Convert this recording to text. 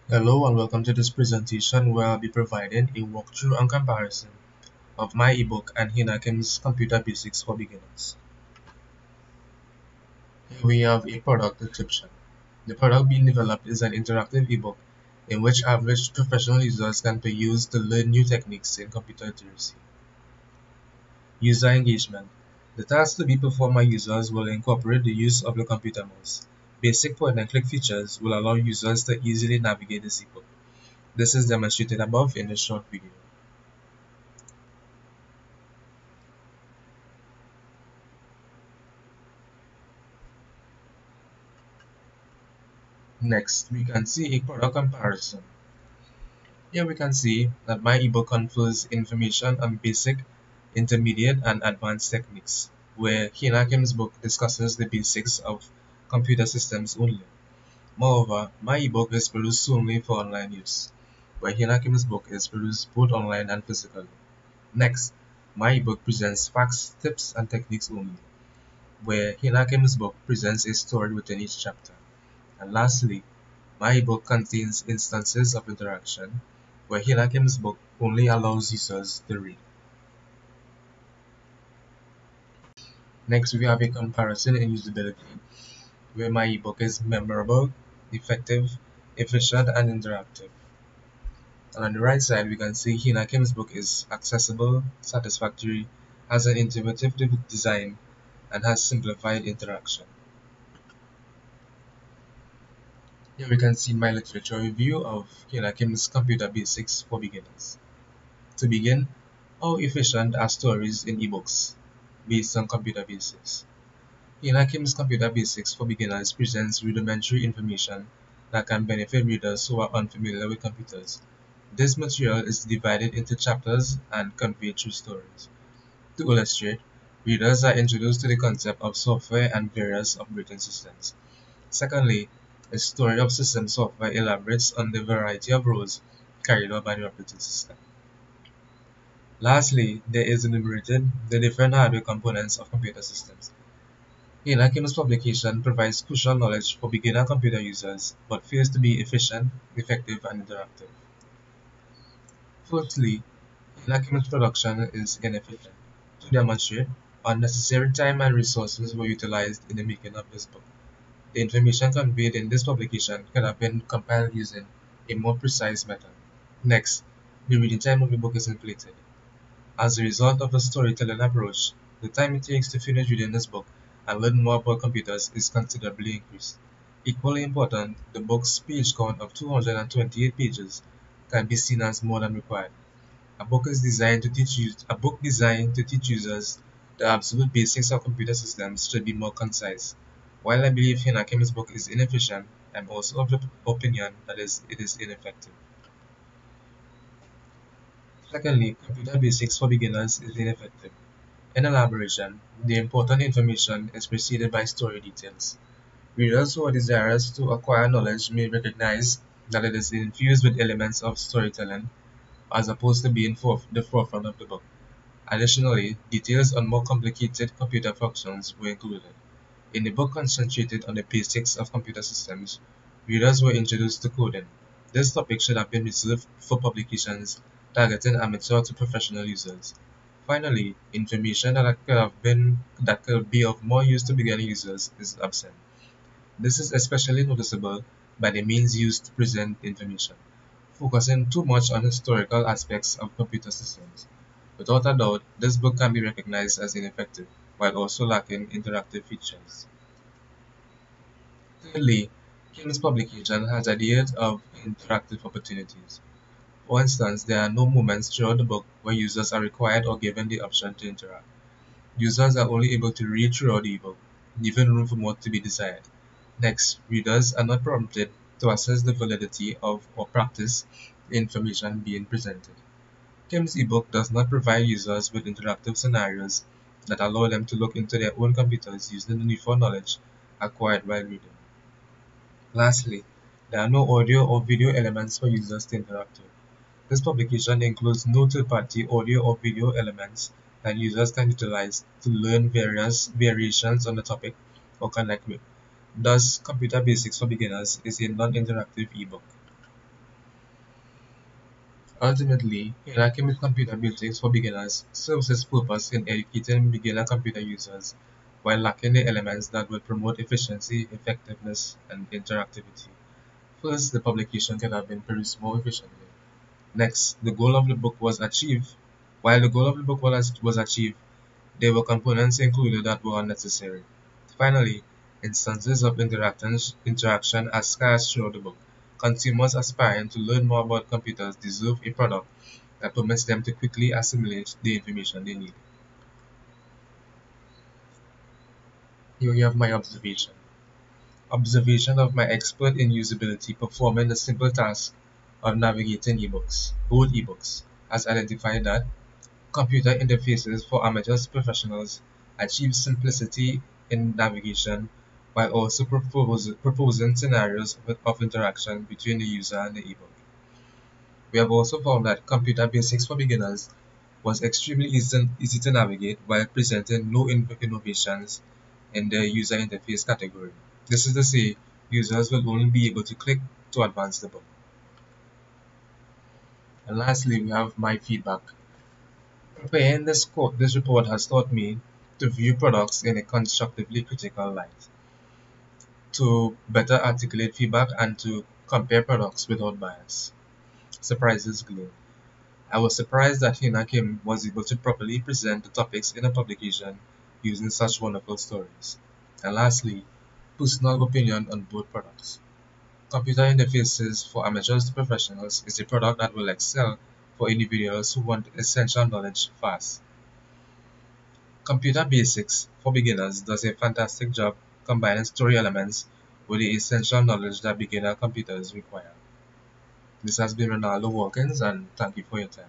Hello and welcome to this presentation where I'll be providing a walkthrough and comparison of my ebook and Hena Computer Basics for Beginners. Here we have a product description. The product being developed is an interactive ebook in which average professional users can be used to learn new techniques in computer literacy. User engagement. The tasks to be performed by users will incorporate the use of the computer mouse. Basic point-and-click features will allow users to easily navigate this ebook. This is demonstrated above in this short video. Next, we can see a product comparison. Here we can see that my ebook confers information on basic, intermediate, and advanced techniques, where Hena Kim's book discusses the basics of computer systems only. Moreover, my ebook is produced solely for online use, where Hena Kim's book is produced both online and physically. Next, my ebook presents facts, tips, and techniques only, where Hena Kim's book presents a story within each chapter. And lastly, my book contains instances of interaction, where Hinakim's book only allows users to read. Next, we have a comparison in usability, where my ebook is memorable, effective, efficient, and interactive. And on the right side, we can see Hinakim's book is accessible, satisfactory, has an intuitive design, and has simplified interaction. Here we can see my literature review of Hinakim's Computer Basics for Beginners. To begin, how efficient are stories in ebooks based on computer basics? Hena Kim's Computer Basics for Beginners presents rudimentary information that can benefit readers who are unfamiliar with computers. This material is divided into chapters and conveyed through stories. To illustrate, readers are introduced to the concept of software and various operating systems. Secondly, a story of system software elaborates on the variety of roles carried out by the operating system. Lastly, there is enumerated the different hardware components of computer systems. Hena Kim's publication provides crucial knowledge for beginner computer users, but fails to be efficient, effective, and interactive. Fourthly, Hena Kim's production is inefficient. To demonstrate, unnecessary time and resources were utilized in the making of this book. The information conveyed in this publication could have been compiled using a more precise method. Next, the reading time of the book is inflated. As a result of the storytelling approach, the time it takes to finish reading this book and learn more about computers is considerably increased. Equally important, the book's page count of 228 pages can be seen as more than required. A book designed to teach users the absolute basics of computer systems should be more concise. While I believe Hinakim's book is inefficient, I'm also of the opinion that it is ineffective. Secondly, computer basics for beginners is ineffective. In elaboration, the important information is preceded by story details. Readers who are desirous to acquire knowledge may recognize that it is infused with elements of storytelling as opposed to being the forefront of the book. Additionally, details on more complicated computer functions were included. In the book concentrated on the basics of computer systems, readers were introduced to coding. This topic should have been reserved for publications targeting amateur to professional users. Finally, information that could be of more use to beginner users is absent. This is especially noticeable by the means used to present information, focusing too much on historical aspects of computer systems. Without a doubt, this book can be recognized as ineffective, while also lacking interactive features. Thirdly, Kim's publication has adhered of interactive opportunities. For instance, there are no moments throughout the book where users are required or given the option to interact. Users are only able to read throughout the ebook, leaving room for more to be desired. Next, readers are not prompted to assess the validity of or practice the information being presented. Kim's ebook does not provide users with interactive scenarios that allow them to look into their own computers using the need for knowledge acquired while reading. Lastly, there are no audio or video elements for users to interact with. This publication includes no third-party audio or video elements that users can utilize to learn various variations on the topic or connect with. Thus, Computer Basics for Beginners is a non-interactive ebook. Ultimately, Hena came with computer basics for beginners serves its purpose in educating beginner computer users while lacking the elements that would promote efficiency, effectiveness, and interactivity. First, the publication could have been produced more efficiently. Next, the goal of the book was achieved. While the goal of the book was achieved, there were components included that were unnecessary. Finally, instances of interaction are scarce throughout the book. Consumers aspiring to learn more about computers deserve a product that permits them to quickly assimilate the information they need. Here you have my observation. Observation of my expert in usability performing the simple task of navigating ebooks, both ebooks, has identified that computer interfaces for amateurs professionals achieve simplicity in navigation while also proposing scenarios of interaction between the user and the ebook. We have also found that computer basics for beginners was extremely easy to navigate while presenting no innovations in the user interface category. This is to say, users will only be able to click to advance the book. And lastly, we have my feedback. Preparing this report has taught me to view products in a constructively critical light, to better articulate feedback, and to compare products without bias. Surprises gleam. I was surprised that Hina Kim was able to properly present the topics in a publication using such wonderful stories. And lastly, personal opinion on both products. Computer interfaces for amateurs to professionals is a product that will excel for individuals who want essential knowledge fast. Computer Basics for Beginners does a fantastic job combining story elements with the essential knowledge that beginner computers require. This has been Ronaldo Walkins, and thank you for your time.